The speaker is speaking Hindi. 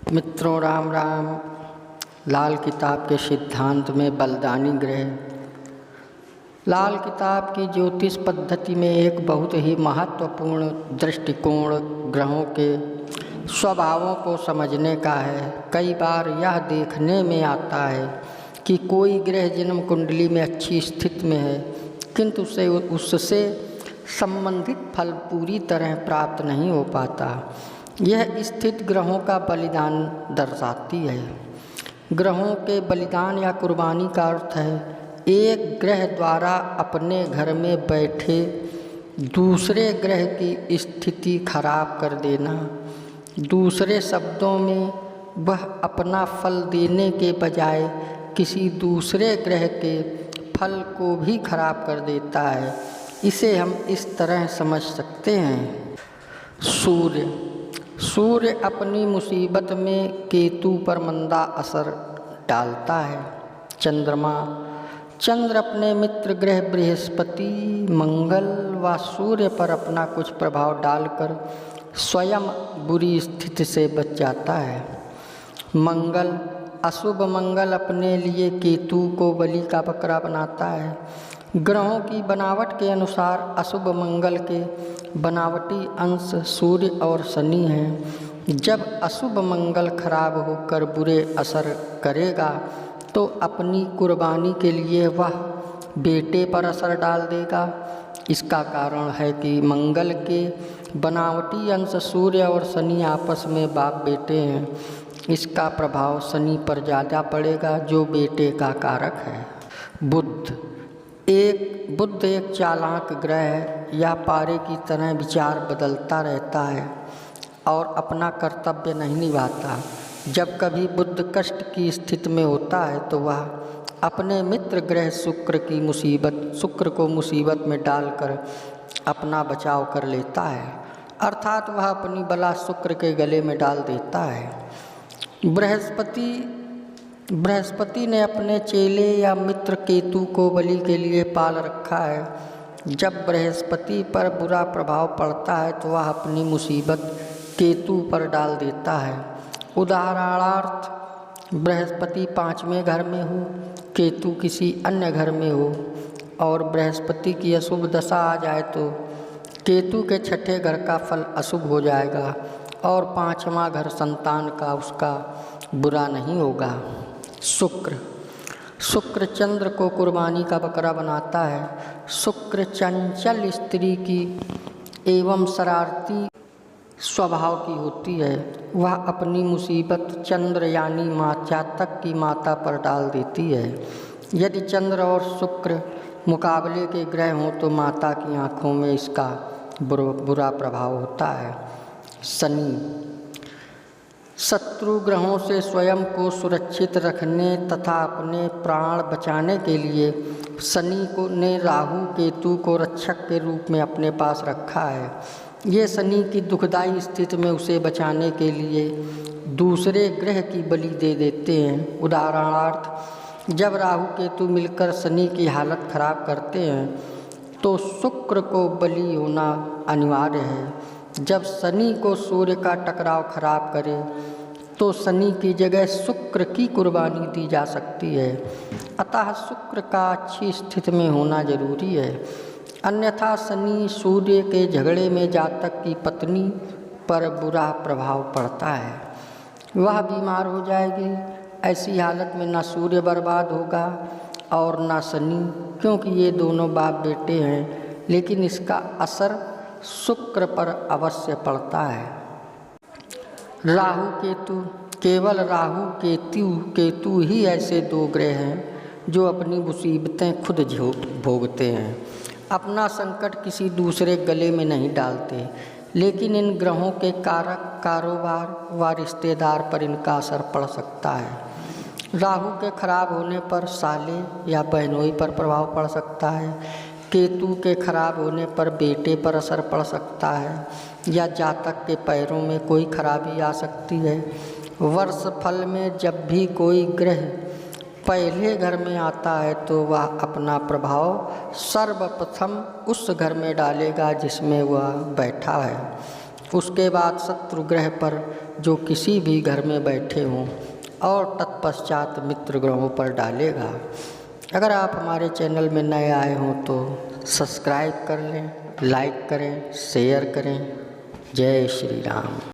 मित्रों राम राम। लाल किताब के सिद्धांत में बलदानी ग्रह। लाल किताब की ज्योतिष पद्धति में एक बहुत ही महत्वपूर्ण दृष्टिकोण ग्रहों के स्वभावों को समझने का है। कई बार यह देखने में आता है कि कोई ग्रह जन्म कुंडली में अच्छी स्थिति में है, किंतु उससे संबंधित फल पूरी तरह प्राप्त नहीं हो पाता। यह स्थिति ग्रहों का बलिदान दर्शाती है। ग्रहों के बलिदान या कुर्बानी का अर्थ है एक ग्रह द्वारा अपने घर में बैठे दूसरे ग्रह की स्थिति खराब कर देना। दूसरे शब्दों में वह अपना फल देने के बजाय किसी दूसरे ग्रह के फल को भी खराब कर देता है। इसे हम इस तरह समझ सकते हैं। सूर्य अपनी मुसीबत में केतु पर मंदा असर डालता है। चंद्र अपने मित्र ग्रह बृहस्पति, मंगल व सूर्य पर अपना कुछ प्रभाव डालकर स्वयं बुरी स्थिति से बच जाता है। अशुभ मंगल अपने लिए केतु को बलि का बकरा बनाता है। ग्रहों की बनावट के अनुसार अशुभ मंगल के बनावटी अंश सूर्य और शनि हैं। जब अशुभ मंगल खराब होकर बुरे असर करेगा तो अपनी कुर्बानी के लिए वह बेटे पर असर डाल देगा। इसका कारण है कि मंगल के बनावटी अंश सूर्य और शनि आपस में बाप बेटे हैं। इसका प्रभाव शनि पर ज़्यादा पड़ेगा जो बेटे का कारक है। बुध एक चालाक ग्रह है। यह पारे की तरह विचार बदलता रहता है और अपना कर्तव्य नहीं निभाता। जब कभी बुध कष्ट की स्थिति में होता है तो वह अपने मित्र ग्रह शुक्र को मुसीबत में डालकर अपना बचाव कर लेता है, अर्थात वह अपनी बला शुक्र के गले में डाल देता है। बृहस्पति ने अपने चेले या मित्र केतु को बलि के लिए पाल रखा है। जब बृहस्पति पर बुरा प्रभाव पड़ता है तो वह अपनी मुसीबत केतु पर डाल देता है। उदाहरणार्थ, बृहस्पति 5वें घर में हो, केतु किसी अन्य घर में हो और बृहस्पति की अशुभ दशा आ जाए तो केतु के 6ठे घर का फल अशुभ हो जाएगा और 5वां घर संतान का उसका बुरा नहीं होगा। शुक्र चंद्र को कुर्बानी का बकरा बनाता है। शुक्र चंचल स्त्री की एवं शरारती स्वभाव की होती है। वह अपनी मुसीबत चंद्र यानी जातक की माता पर डाल देती है। यदि चंद्र और शुक्र मुकाबले के ग्रह हों तो माता की आँखों में इसका बुरा प्रभाव होता है। शत्रु ग्रहों से स्वयं को सुरक्षित रखने तथा अपने प्राण बचाने के लिए शनि ने राहु केतु को रक्षक के रूप में अपने पास रखा है। ये शनि की दुखदाई स्थिति में उसे बचाने के लिए दूसरे ग्रह की बलि दे देते हैं। उदाहरणार्थ, जब राहु केतु मिलकर शनि की हालत खराब करते हैं तो शुक्र को बलि होना अनिवार्य है। जब शनि को सूर्य का टकराव खराब करे तो शनि की जगह शुक्र की कुर्बानी दी जा सकती है। अतः शुक्र का अच्छी स्थिति में होना जरूरी है, अन्यथा शनि सूर्य के झगड़े में जातक की पत्नी पर बुरा प्रभाव पड़ता है। वह बीमार हो जाएगी। ऐसी हालत में न सूर्य बर्बाद होगा और न शनि, क्योंकि ये दोनों बाप बेटे हैं, लेकिन इसका असर शुक्र पर अवश्य पड़ता है। केवल राहु केतु ही ऐसे दो ग्रह हैं जो अपनी मुसीबतें खुद भोगते हैं। अपना संकट किसी दूसरे गले में नहीं डालते, लेकिन इन ग्रहों के कारक कारोबार व रिश्तेदार पर इनका असर पड़ सकता है। राहु के खराब होने पर साले या बहनोई पर प्रभाव पड़ सकता है। केतु के खराब होने पर बेटे पर असर पड़ सकता है या जातक के पैरों में कोई खराबी आ सकती है। वर्ष फल में जब भी कोई ग्रह पहले घर में आता है तो वह अपना प्रभाव सर्वप्रथम उस घर में डालेगा जिसमें वह बैठा है। उसके बाद शत्रु ग्रह पर जो किसी भी घर में बैठे हों और तत्पश्चात मित्र ग्रहों पर डालेगा। अगर आप हमारे चैनल में नए आए हों तो सब्सक्राइब कर लें, लाइक करें, शेयर करें। जय श्री राम।